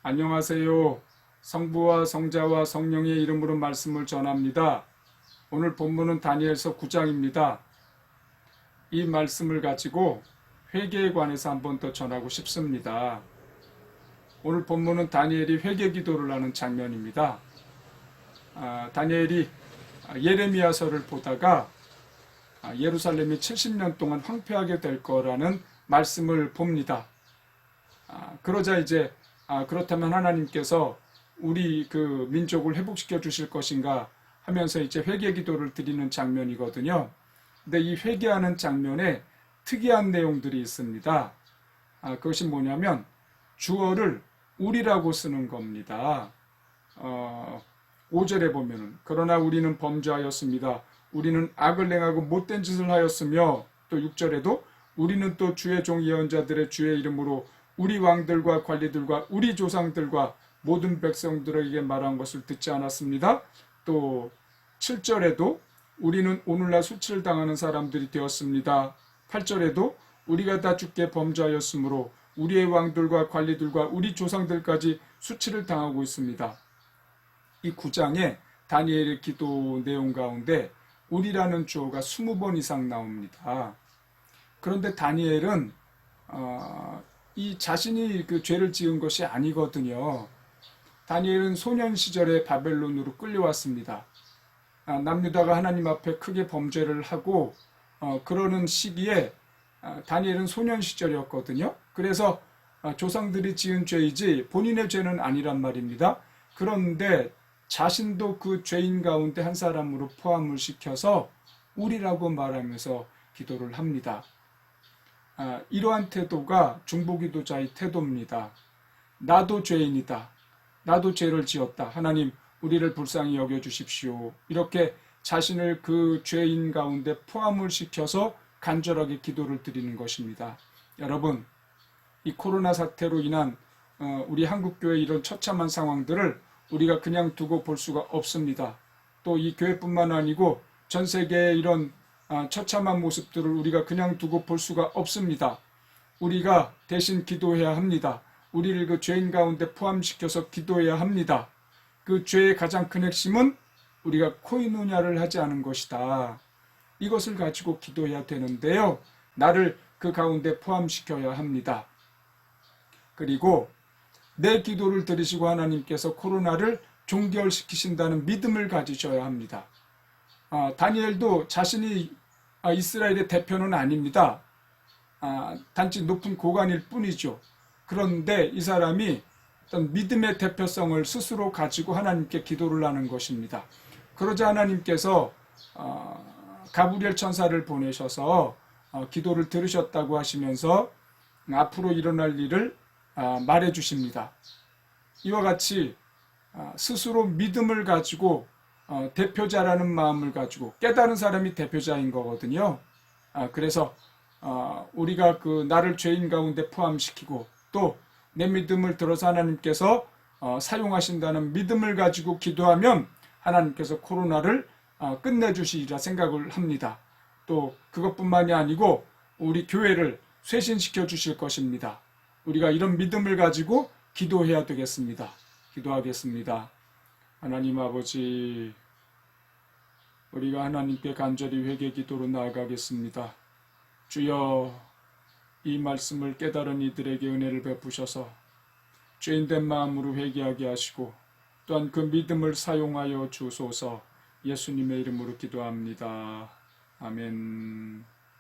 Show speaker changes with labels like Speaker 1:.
Speaker 1: 안녕하세요. 성부와 성자와 성령의 이름으로 말씀을 전합니다. 오늘 본문은 다니엘서 9장입니다. 이 말씀을 가지고 회개에 관해서 한 번 더 전하고 싶습니다. 오늘 본문은 다니엘이 회개 기도를 하는 장면입니다. 다니엘이 예레미야서를 보다가 예루살렘이 70년 동안 황폐하게 될 거라는 말씀을 봅니다. 그러자 이제 그렇다면 하나님께서 우리 그 민족을 회복시켜 주실 것인가 하면서 이제 회개 기도를 드리는 장면이거든요. 근데 이 회개하는 장면에 특이한 내용들이 있습니다. 그것이 뭐냐면 주어를 우리라고 쓰는 겁니다. 5절에 보면은 그러나 우리는 범죄하였습니다. 우리는 악을 행하고 못된 짓을 하였으며, 또 6절에도 우리는 또 주의 종 예언자들의 주의 이름으로 우리 왕들과 관리들과 우리 조상들과 모든 백성들에게 말한 것을 듣지 않았습니다. 또 7절에도 우리는 오늘날 수치를 당하는 사람들이 되었습니다. 8절에도 우리가 다 주께 범죄하였으므로 우리의 왕들과 관리들과 우리 조상들까지 수치를 당하고 있습니다. 이 9장의 다니엘의 기도 내용 가운데 우리라는 주어가 20번 이상 나옵니다. 그런데 다니엘은 이 자신이 그 죄를 지은 것이 아니거든요. 다니엘은 소년 시절에 바벨론으로 끌려왔습니다. 남유다가 하나님 앞에 크게 범죄를 하고 그러는 시기에 다니엘은 소년 시절이었거든요. 그래서 조상들이 지은 죄이지 본인의 죄는 아니란 말입니다. 그런데 자신도 그 죄인 가운데 한 사람으로 포함을 시켜서 우리라고 말하면서 기도를 합니다. 이러한 태도가 중보기도자의 태도입니다. 나도 죄인이다. 나도 죄를 지었다. 하나님, 우리를 불쌍히 여겨주십시오. 이렇게 자신을 그 죄인 가운데 포함을 시켜서 간절하게 기도를 드리는 것입니다. 여러분, 이 코로나 사태로 인한 우리 한국교회의 이런 처참한 상황들을 우리가 그냥 두고 볼 수가 없습니다. 또 이 교회뿐만 아니고 전 세계의 이런 처참한 모습들을 우리가 그냥 두고 볼 수가 없습니다. 우리가 대신 기도해야 합니다. 우리를 그 죄인 가운데 포함시켜서 기도해야 합니다. 그 죄의 가장 큰 핵심은 우리가 코이노냐를 하지 않은 것이다. 이것을 가지고 기도해야 되는데요. 나를 그 가운데 포함시켜야 합니다. 그리고 내 기도를 들으시고 하나님께서 코로나를 종결시키신다는 믿음을 가지셔야 합니다. 다니엘도 자신이 이스라엘의 대표는 아닙니다. 단지 높은 고관일 뿐이죠. 그런데 이 사람이 어떤 믿음의 대표성을 스스로 가지고 하나님께 기도를 하는 것입니다. 그러자 하나님께서 가브리엘 천사를 보내셔서 기도를 들으셨다고 하시면서 앞으로 일어날 일을 말해 주십니다. 이와 같이 스스로 믿음을 가지고 대표자라는 마음을 가지고 깨달은 사람이 대표자인 거거든요. 그래서 우리가 그 나를 죄인 가운데 포함시키고 또 내 믿음을 들어서 하나님께서 사용하신다는 믿음을 가지고 기도하면 하나님께서 코로나를 끝내주시리라 생각을 합니다. 또 그것뿐만이 아니고 우리 교회를 쇄신시켜 주실 것입니다. 우리가 이런 믿음을 가지고 기도해야 되겠습니다. 기도하겠습니다. 하나님 아버지, 우리가 하나님께 간절히 회개 기도로 나아가겠습니다. 주여, 이 말씀을 깨달은 이들에게 은혜를 베푸셔서 죄인된 마음으로 회개하게 하시고 또한 그 믿음을 사용하여 주소서. 예수님의 이름으로 기도합니다. 아멘.